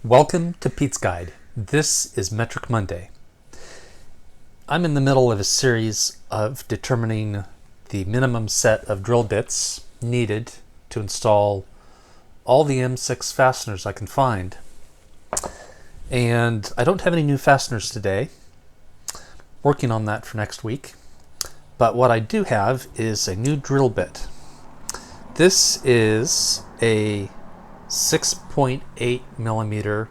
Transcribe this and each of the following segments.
Welcome to PetesGuide. This is Metric Monday. I'm in the middle of a series of determining the minimum set of drill bits needed to install all the M6 fasteners I can find. And I don't have any new fasteners today. Working on that for next week. But what I do have is a new drill bit. This is a 6.8 millimeter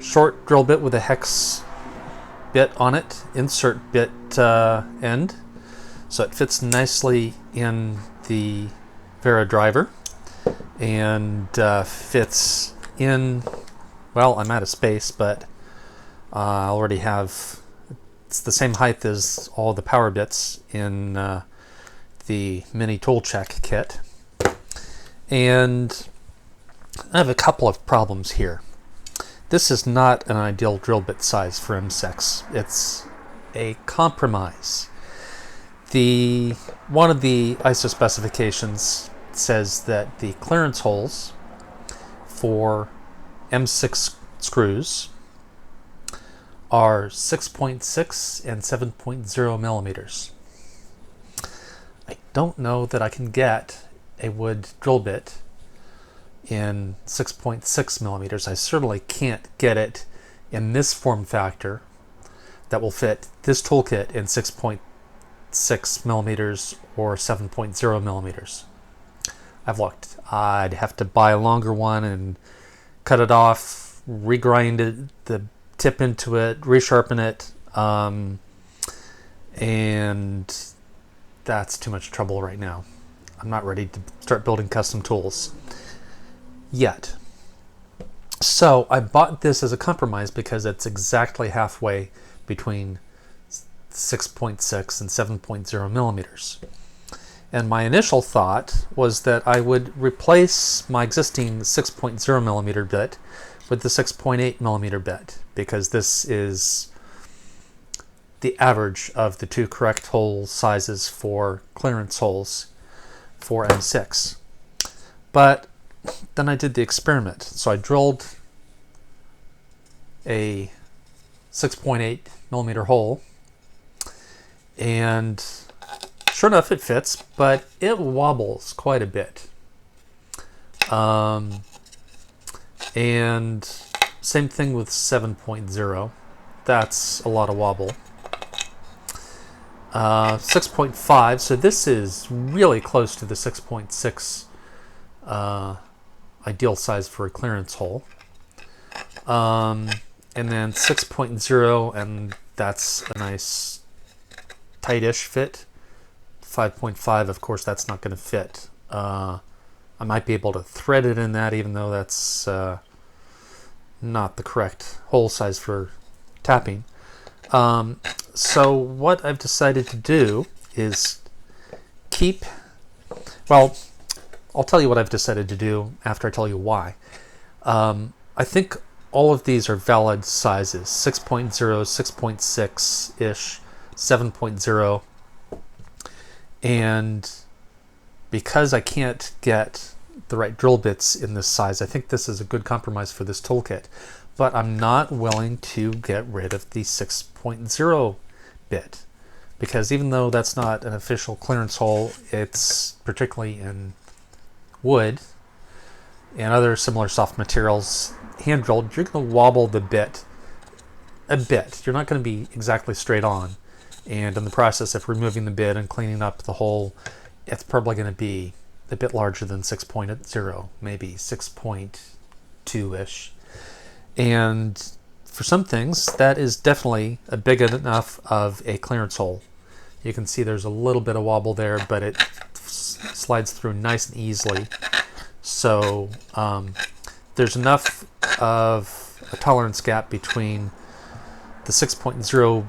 short drill bit with a hex bit on it, insert bit end, so it fits nicely in the Wera driver and fits in, well, I'm out of space, but I already have, it's the same height as all the power bits in the Mini Tool-Check kit. And I have a couple of problems here. This is not an ideal drill bit size for M6. It's a compromise. One of the ISO specifications says that the clearance holes for M6 screws are 6.6 and 7.0 millimeters. I don't know that I can get a wood drill bit in 6.6 millimeters. I certainly can't get it in this form factor that will fit this toolkit in 6.6 millimeters or 7.0 millimeters. I've looked. I'd have to buy a longer one and cut it off, regrind it, the tip into it, resharpen it, and that's too much trouble right now. I'm not ready to start building custom tools yet. So I bought this as a compromise because it's exactly halfway between 6.6 and 7.0 millimeters. And my initial thought was that I would replace my existing 6.0 millimeter bit with the 6.8 millimeter bit, because this is the average of the two correct hole sizes for clearance holes for M6. But then I did the experiment. So I drilled a 6.8 millimeter hole, and sure enough it fits, but it wobbles quite a bit. And same thing with 7.0. That's a lot of wobble. 6.5, so this is really close to the 6.6 ideal size for a clearance hole. And then 6.0, and that's a nice tight-ish fit. 5.5, of course, that's not going to fit. I might be able to thread it in that, even though that's not the correct hole size for tapping. So what I've decided to do is well, I'll tell you what I've decided to do after I tell you why. I think all of these are valid sizes: 6.0, 6.6-ish, 7.0. And because I can't get the right drill bits in this size, I think this is a good compromise for this toolkit. But I'm not willing to get rid of the 6.0 bit, because even though that's not an official clearance hole, it's particularly in wood and other similar soft materials, hand drilled, you're going to wobble the bit a bit. You're not going to be exactly straight on. And in the process of removing the bit and cleaning up the hole, it's probably going to be a bit larger than 6.0, maybe 6.2-ish. And for some things, that is definitely a big enough of a clearance hole. You can see there's a little bit of wobble there, but it slides through nice and easily. So there's enough of a tolerance gap between the 6.0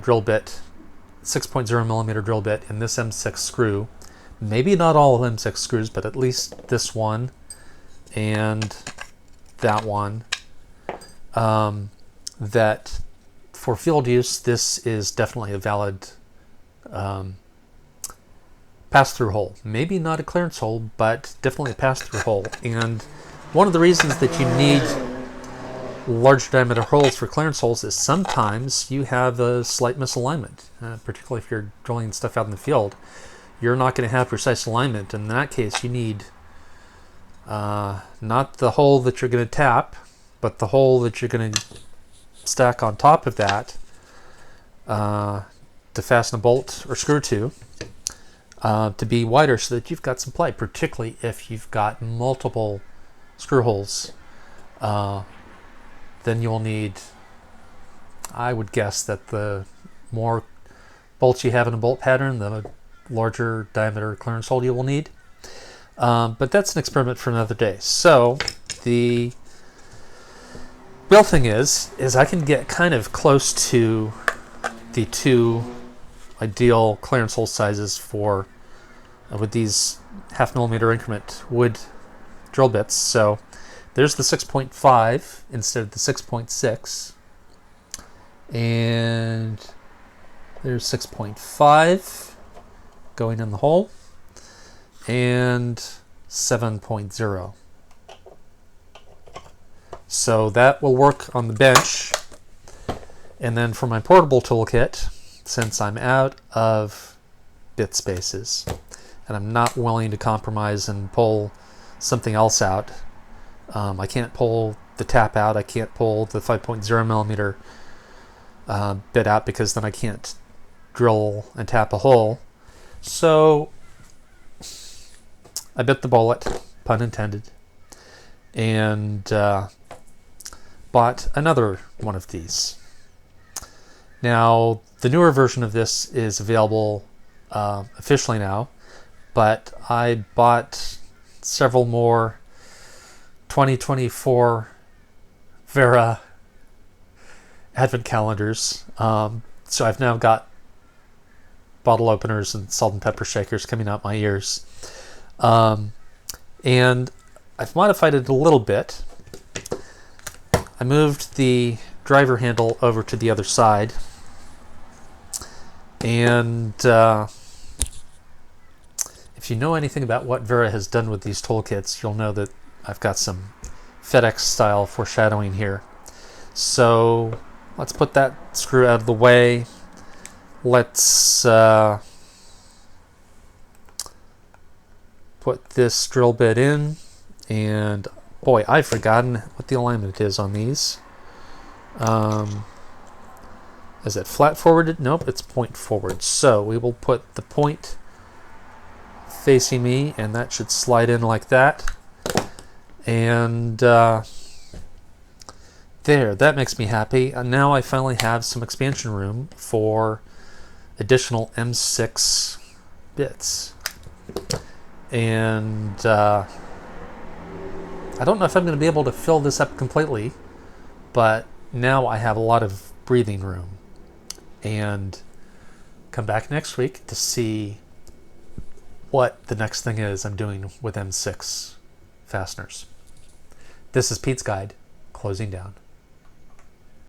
drill bit, 6.0 millimeter drill bit, and this M6 screw. Maybe not all of M6 screws, but at least this one and that one. That for field use, this is definitely a valid pass-through hole. Maybe not a clearance hole, but definitely a pass-through hole. And one of the reasons that you need large diameter holes for clearance holes is sometimes you have a slight misalignment, particularly if you're drilling stuff out in the field. You're not going to have precise alignment. In that case, you need not the hole that you're going to tap, but the hole that you're going to stack on top of that to fasten a bolt or screw to be wider so that you've got some play, particularly if you've got multiple screw holes. Then you'll need, I would guess that the more bolts you have in a bolt pattern, the larger diameter clearance hole you will need. But that's an experiment for another day. So the real thing is I can get kind of close to the two ideal clearance hole sizes for with these 0.5 millimeter increment wood drill bits. So there's the 6.5 instead of the 6.6, and there's 6.5 going in the hole, and 7.0. So that will work on the bench. And then for my portable toolkit, since I'm out of bit spaces and I'm not willing to compromise and pull something else out, I can't pull the tap out, I can't pull the 5.0 millimeter bit out, because then I can't drill and tap a hole. So I bit the bullet, pun intended, and bought another one of these. Now, the newer version of this is available officially now, but I bought several more 2024 Wera advent calendars. So I've now got bottle openers and salt and pepper shakers coming out my ears. And I've modified it a little bit. I moved the driver handle over to the other side. And if you know anything about what Wera has done with these toolkits, you'll know that I've got some FedEx style foreshadowing here. So let's put that screw out of the way. Let's put this drill bit in, and boy, I've forgotten what the alignment is on these. Is it flat forwarded? Nope, it's point forward. So we will put the point facing me, and that should slide in like that. And there, that makes me happy. And now I finally have some expansion room for additional M6 bits. And I don't know if I'm going to be able to fill this up completely, but now I have a lot of breathing room. And come back next week to see what the next thing is I'm doing with M6 fasteners. This is PetesGuide, closing down.